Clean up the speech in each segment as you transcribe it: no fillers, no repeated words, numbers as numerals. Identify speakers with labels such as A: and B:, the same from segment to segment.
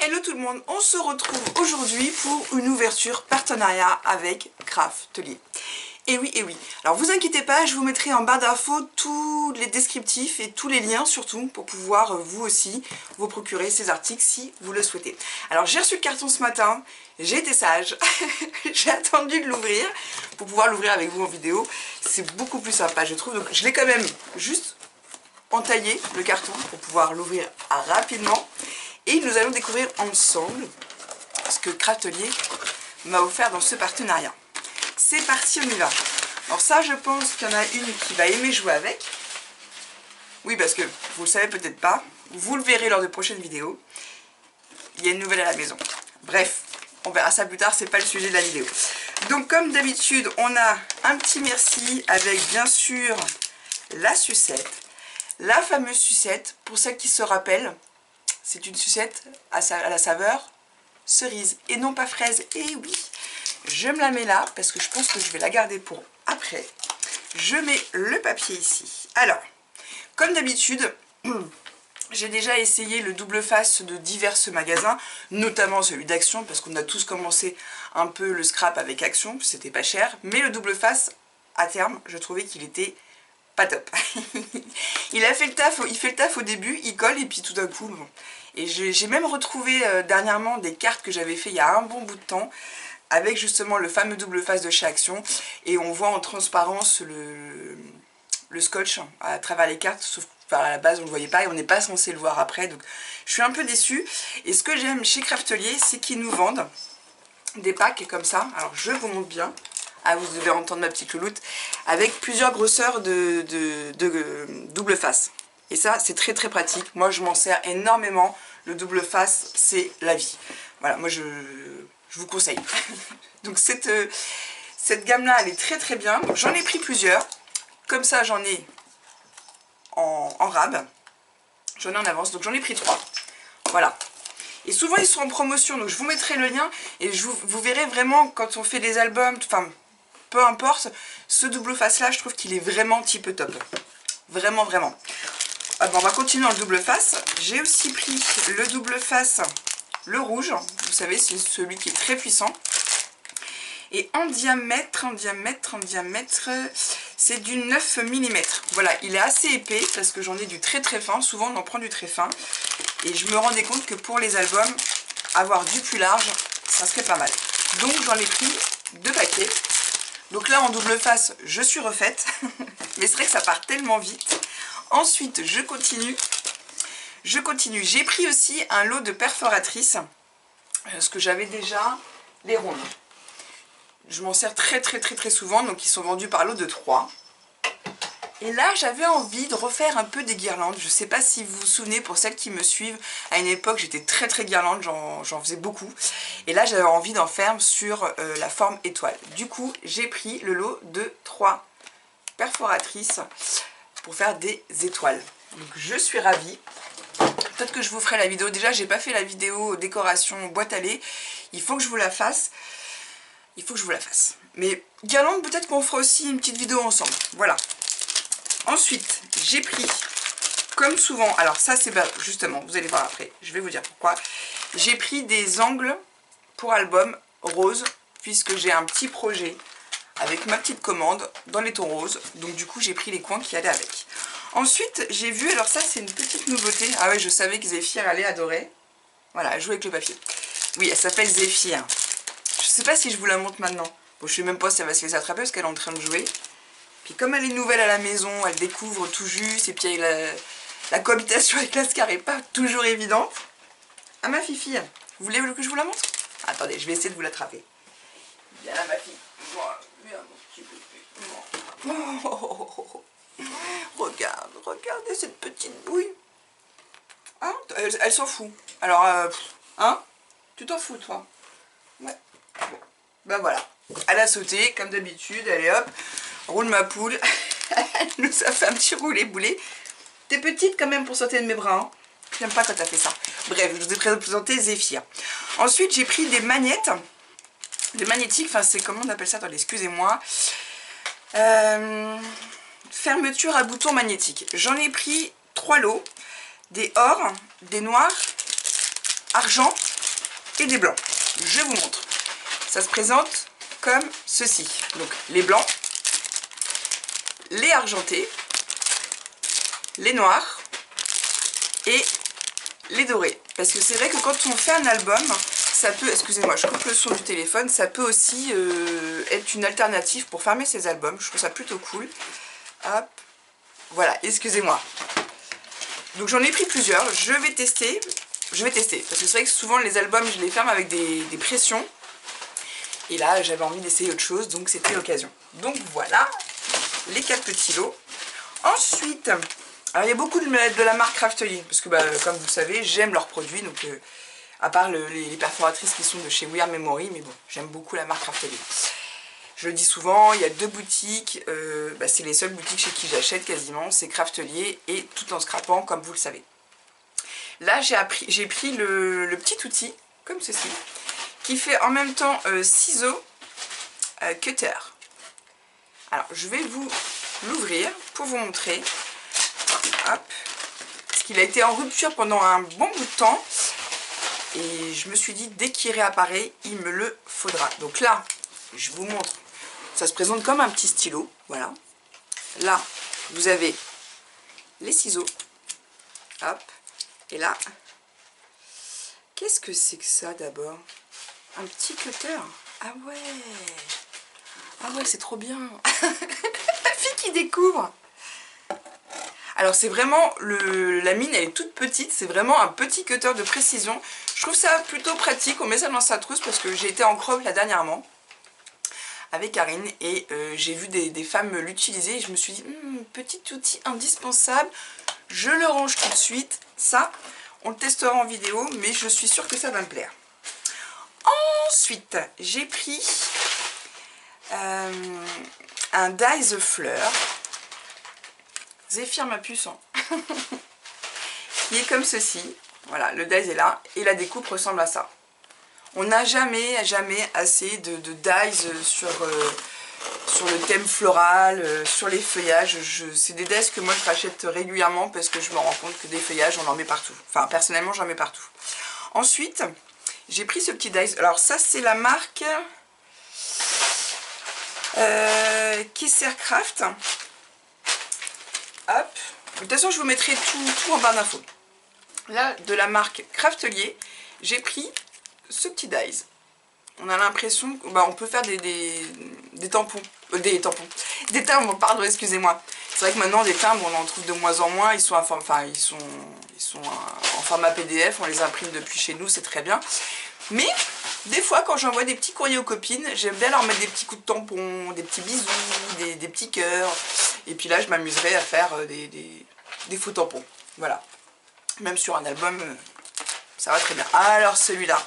A: Hello tout le monde, on se retrouve aujourd'hui pour une ouverture partenariat avec Craftelier. Et oui, alors vous inquiétez pas, je vous mettrai en barre d'infos tous les descriptifs et tous les liens surtout pour pouvoir vous aussi vous procurer ces articles si vous le souhaitez. Alors j'ai reçu le carton ce matin, j'ai été sage, j'ai attendu de l'ouvrir pour pouvoir l'ouvrir avec vous en vidéo. C'est beaucoup plus sympa je trouve, donc je l'ai quand même juste entaillé le carton pour pouvoir l'ouvrir rapidement. Et nous allons découvrir ensemble ce que Craftelier m'a offert dans ce partenariat. C'est parti, on y va. Alors ça, je pense qu'il y en a une qui va aimer jouer avec. Oui, parce que vous le savez peut-être pas, vous le verrez lors de prochaines vidéos. Il y a une nouvelle à la maison. Bref, on verra ça plus tard, c'est pas le sujet de la vidéo. Donc comme d'habitude, on a un petit merci avec bien sûr la sucette. La fameuse sucette, pour celles qui se rappellent, c'est une sucette à la saveur cerise et non pas fraise. Et oui, je me la mets là parce que je pense que je vais la garder pour après. Je mets le papier ici. Alors, comme d'habitude, j'ai déjà essayé le double face de divers magasins, notamment celui d'Action, parce qu'on a tous commencé un peu le scrap avec Action, c'était pas cher. Mais le double face, à terme, je trouvais qu'il était pas top. Il fait le taf au début, il colle et puis tout d'un coup, bon. Et j'ai même retrouvé dernièrement des cartes que j'avais fait il y a un bon bout de temps avec justement le fameux double face de chez Action et on voit en transparence le scotch à travers les cartes, sauf à la base on ne le voyait pas et on n'est pas censé le voir après, donc je suis un peu déçue. Et ce que j'aime chez Craftelier, c'est qu'ils nous vendent des packs comme ça, alors je vous montre bien. Ah, vous devez entendre ma petite louloute, avec plusieurs grosseurs de double face. Et ça, c'est très très pratique. Moi, je m'en sers énormément. Le double face, c'est la vie. Voilà, moi, je vous conseille. Donc, cette gamme-là, elle est très très bien. J'en ai pris plusieurs. Comme ça, j'en ai en rab. J'en ai en avance. Donc, j'en ai pris 3. Voilà. Et souvent, ils sont en promotion. Donc, je vous mettrai le lien. Et vous verrez vraiment, quand on fait des albums, enfin, peu importe, ce double face là je trouve qu'il est vraiment type top, vraiment. Ah bon, on va continuer dans le double face. J'ai aussi pris le double face, le rouge, vous savez c'est celui qui est très puissant, et en diamètre c'est du 9 mm. Voilà, il est assez épais parce que j'en ai du très très fin, souvent on en prend du très fin, et je me rendais compte que pour les albums, avoir du plus large, ça serait pas mal. Donc j'en ai pris 2 paquets. Donc là en double face je suis refaite, mais c'est vrai que ça part tellement vite. Ensuite je continue, j'ai pris aussi un lot de perforatrices, parce que j'avais déjà les rondes. Je m'en sers très souvent, donc ils sont vendus par lot de 3. Et là j'avais envie de refaire un peu des guirlandes, je ne sais pas si vous vous souvenez, pour celles qui me suivent, à une époque j'étais très guirlande, j'en faisais beaucoup. Et là j'avais envie d'en faire sur la forme étoile. Du coup j'ai pris le lot de 3 perforatrices pour faire des étoiles. Donc je suis ravie. Peut-être que je vous ferai la vidéo, déjà j'ai pas fait la vidéo décoration boîte à lait, il faut que je vous la fasse. Mais guirlande, peut-être qu'on fera aussi une petite vidéo ensemble, voilà. Ensuite, j'ai pris, comme souvent, alors ça c'est justement, vous allez voir après, je vais vous dire pourquoi. J'ai pris des angles pour album rose, puisque j'ai un petit projet avec ma petite commande dans les tons roses. Donc du coup, j'ai pris les coins qui allaient avec. Ensuite, j'ai vu, alors ça c'est une petite nouveauté. Ah ouais, je savais que Zéphyr allait adorer. Voilà, elle joue avec le papier. Oui, elle s'appelle Zéphyr. Je sais pas si je vous la montre maintenant. Bon, je sais même pas si elle va se laisser attraper parce qu'elle est en train de jouer. Puis comme elle est nouvelle à la maison, elle découvre tout juste, et puis la cohabitation avec l'ascar n'est pas toujours évidente. Ah ma fifi, vous voulez que je vous la montre? Attendez, je vais essayer de vous l'attraper. Viens ma fille, viens mon petit bébé. Oh. Regardez cette petite bouille. Hein, elle s'en fout. Alors, hein, tu t'en fous toi? Ouais. Bon. Ben voilà, elle a sauté comme d'habitude, allez hop. Roule ma poule, elle nous a fait un petit roulé-boulé. T'es petite quand même pour sauter de mes bras, hein. J'aime pas quand t'as fait ça. Bref, je vous ai présenté Zéphyr. Ensuite, j'ai pris des magnettes, des magnétiques, enfin c'est comment on appelle ça, attendez, excusez-moi. Fermeture à bouton magnétique. J'en ai pris 3 lots, des or, des noirs, argent et des blancs. Je vous montre. Ça se présente comme ceci. Donc les blancs, les argentés, les noirs et les dorés. Parce que c'est vrai que quand on fait un album, ça peut, excusez-moi, je coupe le son du téléphone, ça peut aussi être une alternative pour fermer ses albums. Je trouve ça plutôt cool. Hop, voilà, excusez-moi. Donc j'en ai pris plusieurs, je vais tester, parce que c'est vrai que souvent les albums je les ferme avec des pressions, et là j'avais envie d'essayer autre chose, donc c'était l'occasion. Donc voilà, les 4 petits lots. Ensuite, alors il y a beaucoup de la marque Craftly, parce que comme vous le savez, j'aime leurs produits, donc à part les perforatrices qui sont de chez We Are Memory, mais bon, j'aime beaucoup la marque Craftly. Je le dis souvent, il y a 2 boutiques, c'est les seules boutiques chez qui j'achète quasiment, c'est Craftelier et Tout en scrapant, comme vous le savez. Là, j'ai pris le petit outil, comme ceci, qui fait en même temps ciseaux, cutter. Alors, je vais vous l'ouvrir pour vous montrer. Hop. Parce qu'il a été en rupture pendant un bon bout de temps. Et je me suis dit, dès qu'il réapparaît, il me le faudra. Donc là, je vous montre. Ça se présente comme un petit stylo, voilà. Là, vous avez les ciseaux. Hop. Et là, qu'est-ce que c'est que ça d'abord? Un petit cutter. Ah ouais. Ah ouais, c'est trop bien. La fille qui découvre. Alors c'est vraiment, la mine elle est toute petite, c'est vraiment un petit cutter de précision. Je trouve ça plutôt pratique, on met ça dans sa trousse parce que j'ai été en crop là dernièrement avec Karine et j'ai vu des femmes l'utiliser et je me suis dit, petit outil indispensable, je le range tout de suite. Ça, on le testera en vidéo, mais je suis sûre que ça va me plaire. Ensuite, j'ai pris un dies fleur, Zéphyr ma puce, qui est comme ceci. Voilà, le dies est là et la découpe ressemble à ça. On n'a jamais assez de dies sur le thème floral, sur les feuillages. C'est des dies que moi je rachète régulièrement parce que je me rends compte que des feuillages on en met partout. Enfin personnellement j'en mets partout. Ensuite j'ai pris ce petit dies. Alors ça c'est la marque Kessercraft. Hop. De toute façon je vous mettrai tout en barre d'infos. Là de la marque Craftelier j'ai pris ce petit dies. On a l'impression qu'on peut faire des tampons, des timbres, pardon, excusez-moi. C'est vrai que maintenant des timbres on en trouve de moins en moins, ils sont en format PDF, on les imprime depuis chez nous, c'est très bien. Mais des fois quand j'envoie des petits courriers aux copines, j'aime bien leur mettre des petits coups de tampon, des petits bisous, des petits cœurs. Et puis là je m'amuserai à faire des faux tampons, voilà. Même sur un album, ça va très bien. Alors celui-là,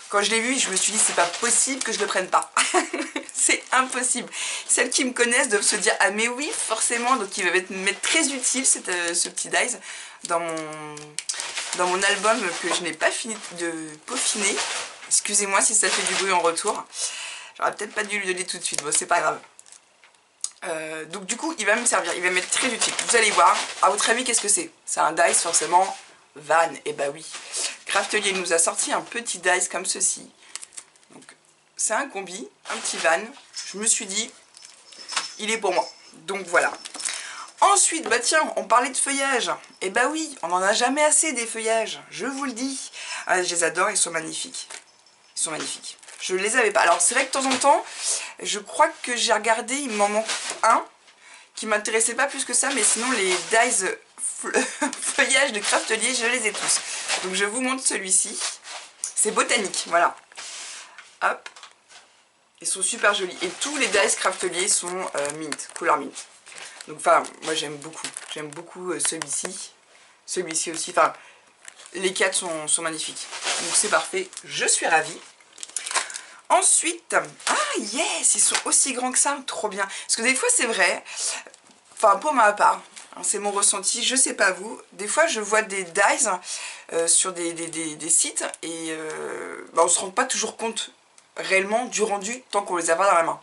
A: quand je l'ai vu, je me suis dit c'est pas possible que je le prenne pas. C'est impossible. Celles qui me connaissent doivent se dire ah mais oui forcément, donc il va m'être très utile ce petit dies dans mon album que je n'ai pas fini de peaufiner. Excusez-moi si ça fait du bruit en retour. J'aurais peut-être pas dû lui donner tout de suite, bon c'est pas grave. Donc du coup il va me servir, il va m'être très utile. Vous allez voir, à votre avis qu'est-ce que c'est? C'est un dies forcément Van, et bah oui. Craftelier nous a sorti un petit dies comme ceci. Donc c'est un combi, un petit Van. Je me suis dit, il est pour moi. Donc voilà. Ensuite, bah tiens, on parlait de feuillage. Et bah oui, on n'en a jamais assez des feuillages, je vous le dis. Ah, je les adore, ils sont magnifiques. Ils sont magnifiques. Je ne les avais pas. Alors c'est vrai que de temps en temps, je crois que j'ai regardé, il m'en manque un qui m'intéressait pas plus que ça, mais sinon les dies feuillage de Craftelier, je les ai tous. Donc je vous montre celui-ci. C'est botanique, voilà. Hop. Ils sont super jolis. Et tous les dies Craftelier sont mint, couleur mint. Donc enfin, moi j'aime beaucoup. J'aime beaucoup celui-ci. Celui-ci aussi. Enfin, les 4 sont magnifiques. Donc c'est parfait. Je suis ravie. Ensuite, ah yes, ils sont aussi grands que ça, trop bien. Parce que des fois c'est vrai, enfin pour ma part, c'est mon ressenti, je sais pas vous, des fois je vois des dies sur des sites et on se rend pas toujours compte réellement du rendu tant qu'on les a pas dans la main.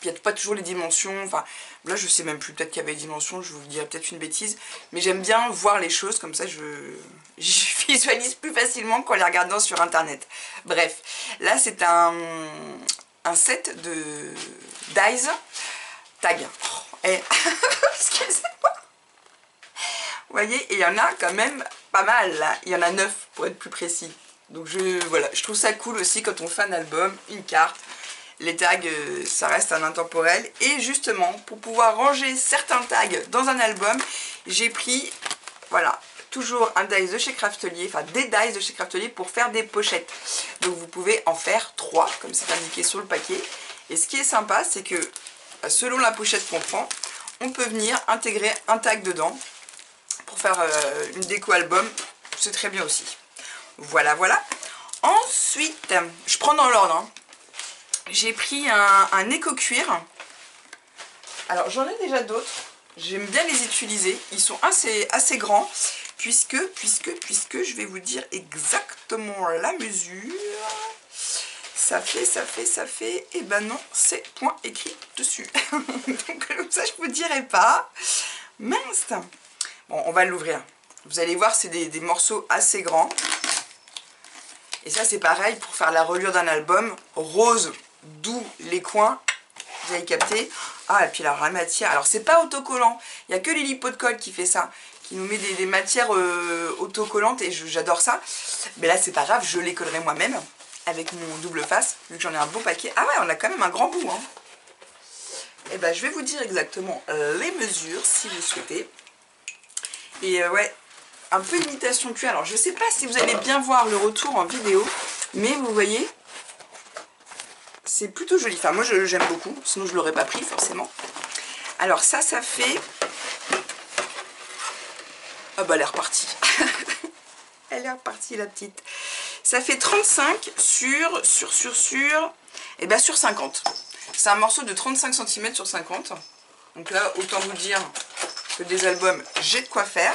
A: Puis il n'y a pas toujours les dimensions, enfin Là je sais même plus, peut-être qu'il y avait des dimensions, je vous dirais peut-être une bêtise. Mais j'aime bien voir les choses, comme ça je visualise plus facilement qu'en les regardant sur internet. Bref, là c'est un set de dies tag. Oh, et excusez-moi. Vous voyez, et il y en a quand même pas mal là. Il y en a 9 pour être plus précis. Donc voilà, je trouve ça cool aussi quand on fait un album, une carte. Les tags, ça reste un intemporel. Et justement, pour pouvoir ranger certains tags dans un album, j'ai pris, voilà, toujours un dies de chez Craftelier, enfin des dies de chez Craftelier pour faire des pochettes. Donc vous pouvez en faire 3, comme c'est indiqué sur le paquet. Et ce qui est sympa, c'est que selon la pochette qu'on prend, on peut venir intégrer un tag dedans pour faire une déco album. C'est très bien aussi. Voilà, voilà. Ensuite, je prends dans l'ordre, hein. J'ai pris un éco-cuir. Alors j'en ai déjà d'autres. J'aime bien les utiliser. Ils sont assez grands. Puisque, je vais vous dire exactement la mesure. Ça fait. Et ben non, c'est point écrit dessus. Donc comme ça, je vous dirai pas. Mince. Bon, on va l'ouvrir. Vous allez voir, c'est des morceaux assez grands. Et ça, c'est pareil pour faire la reliure d'un album. Rose, d'où les coins. Vous avez capté. Ah, et puis alors la matière. Alors, c'est pas autocollant. Il n'y a que Lily Pot de Colle qui fait ça. Qui nous met des matières autocollantes. Et j'adore ça. Mais là, c'est pas grave. Je les collerai moi-même. Avec mon double face. Vu que j'en ai un beau paquet. Ah ouais, on a quand même un grand bout. Hein. Et ben, je vais vous dire exactement les mesures si vous souhaitez. Et ouais. Un peu imitation cuir. Alors je sais pas si vous allez bien voir le retour en vidéo, mais vous voyez, c'est plutôt joli. Enfin moi j'aime beaucoup, sinon je l'aurais pas pris forcément. Alors ça fait... Ah bah elle est repartie. Elle est repartie la petite. Ça fait 35 sur... Et ben sur 50. C'est un morceau de 35 cm sur 50. Donc là autant vous dire que des albums j'ai de quoi faire.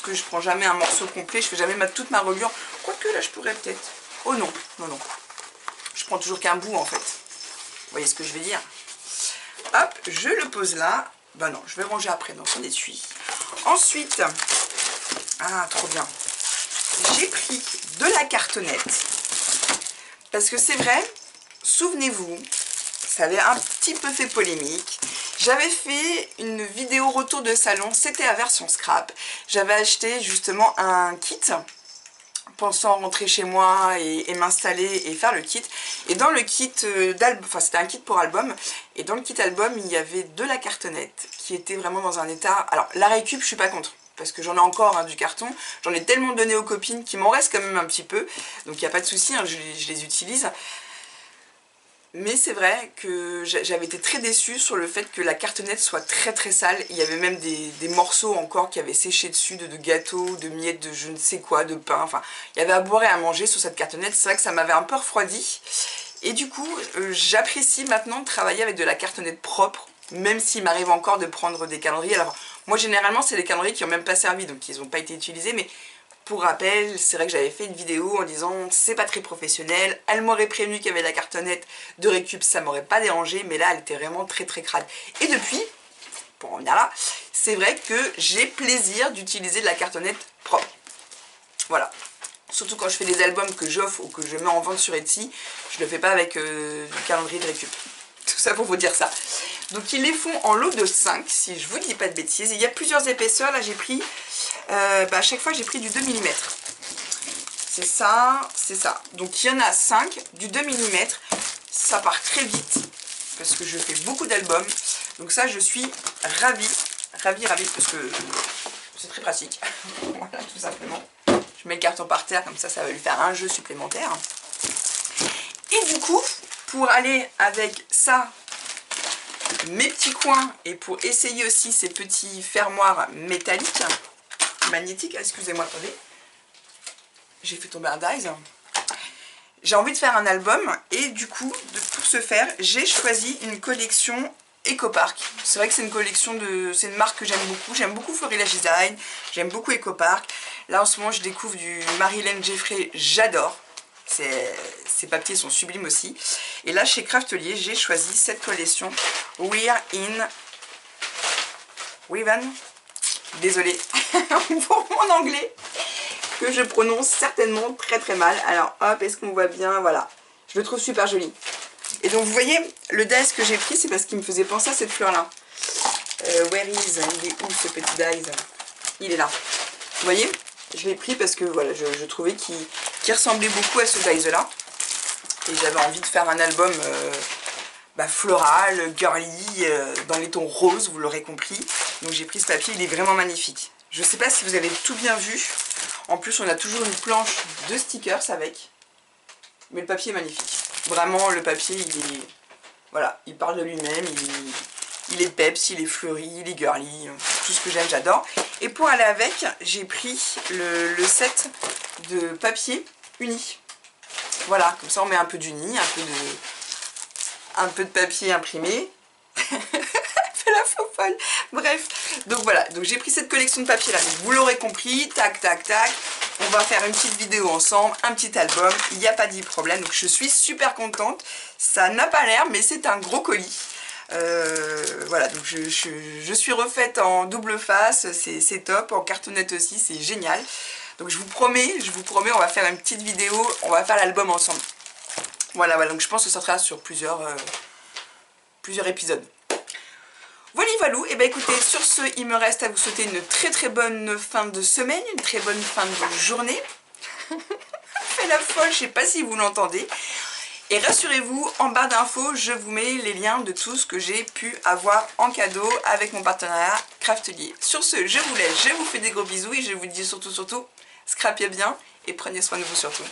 A: Que je prends jamais un morceau complet, je fais jamais toute ma reliure. Quoique là je pourrais peut-être. Oh non, non, non. Je prends toujours qu'un bout en fait. Vous voyez ce que je veux dire? Hop, je le pose là. Ben non, je vais ranger après dans son étui. Ensuite, ah trop bien. J'ai pris de la cartonnette. Parce que c'est vrai, souvenez-vous, ça avait un petit peu fait polémique. J'avais fait une vidéo retour de salon, c'était la version scrap. J'avais acheté justement un kit, pensant rentrer chez moi et m'installer et faire le kit. Et dans le kit d'album, enfin c'était un kit pour album, et dans le kit album il y avait de la cartonnette qui était vraiment dans un état... Alors la récup je suis pas contre, parce que j'en ai encore hein, du carton, j'en ai tellement donné aux copines qu'il m'en reste quand même un petit peu, donc il n'y a pas de souci, hein, je les utilise. Mais c'est vrai que j'avais été très déçue sur le fait que la cartonnette soit très sale. Il y avait même des morceaux encore qui avaient séché dessus, de gâteaux, de miettes, de je ne sais quoi, de pain. Enfin, il y avait à boire et à manger sur cette cartonnette. C'est vrai que ça m'avait un peu refroidi. Et du coup, j'apprécie maintenant de travailler avec de la cartonnette propre, même s'il m'arrive encore de prendre des calendriers. Alors, moi généralement, c'est des calendriers qui n'ont même pas servi, donc ils n'ont pas été utilisés, mais... Pour rappel, c'est vrai que j'avais fait une vidéo en disant c'est pas très professionnel, elle m'aurait prévenu qu'il y avait la cartonnette de récup, ça m'aurait pas dérangé, mais là elle était vraiment très crade. Et depuis, pour en venir là, c'est vrai que j'ai plaisir d'utiliser de la cartonnette propre. Voilà. Surtout quand je fais des albums que j'offre ou que je mets en vente sur Etsy, je le fais pas avec du calendrier de récup. Tout ça pour vous dire ça. Donc ils les font en lot de 5, si je vous dis pas de bêtises. Il y a plusieurs épaisseurs, là j'ai pris, à chaque fois j'ai pris du 2 mm. C'est ça, c'est ça. Donc il y en a 5, du 2 mm. Ça part très vite, parce que je fais beaucoup d'albums. Donc ça je suis ravie, parce que c'est très pratique. Voilà, tout simplement. Je mets le carton par terre, comme ça va lui faire un jeu supplémentaire. Et du coup, pour aller avec ça, mes petits coins, et pour essayer aussi ces petits fermoirs métalliques, magnétiques, excusez-moi, attendez, j'ai fait tomber un dies. J'ai envie de faire un album, et du coup, pour ce faire, j'ai choisi une collection Ecopark. C'est vrai que c'est une collection c'est une marque que j'aime beaucoup Florilla Design, j'aime beaucoup Ecopark. Là en ce moment je découvre du Marilyn Jeffrey, j'adore. Ces papiers sont sublimes aussi. Et là chez Craftelier j'ai choisi cette collection We're in Weaven. Désolée pour mon anglais, que je prononce certainement très très mal. Alors hop, est-ce qu'on voit bien? Voilà, je le trouve super joli. Et donc vous voyez, le dies que j'ai pris, c'est parce qu'il me faisait penser à cette fleur-là. Where is? Il est où ce petit dies? Il est là. Vous voyez, je l'ai pris parce que voilà, je trouvais qu'il ressemblait beaucoup à ce dies-là. Et j'avais envie de faire un album floral, girly, dans les tons roses, vous l'aurez compris. Donc j'ai pris ce papier, il est vraiment magnifique. Je ne sais pas si vous avez tout bien vu. En plus, on a toujours une planche de stickers avec. Mais le papier est magnifique. Vraiment, le papier, il est... Voilà, il parle de lui-même, il est peps, il est fleuri, il est girly. Tout ce que j'aime, j'adore. Et pour aller avec, j'ai pris le set de papier uni. Voilà, comme ça on met un peu d'uni, un peu de papier imprimé. Fait la faux folle. Bref, donc voilà, donc j'ai pris cette collection de papier là, donc vous l'aurez compris, tac tac tac, on va faire une petite vidéo ensemble, un petit album, il n'y a pas de problème, donc je suis super contente, ça n'a pas l'air mais c'est un gros colis. Voilà, donc je suis refaite en double face, c'est top, en cartonnette aussi, c'est génial. Donc je vous promets, on va faire une petite vidéo, on va faire l'album ensemble. Voilà, donc je pense que ça sera sur plusieurs épisodes. Voilà, voilou, et bien écoutez, sur ce, il me reste à vous souhaiter une très très bonne fin de semaine, une très bonne fin de journée. Fait la folle, je sais pas si vous l'entendez. Et rassurez-vous, en barre d'infos, je vous mets les liens de tout ce que j'ai pu avoir en cadeau avec mon partenariat Craftelier. Sur ce, je vous laisse, je vous fais des gros bisous et je vous dis surtout, scrapez bien et prenez soin de vous surtout.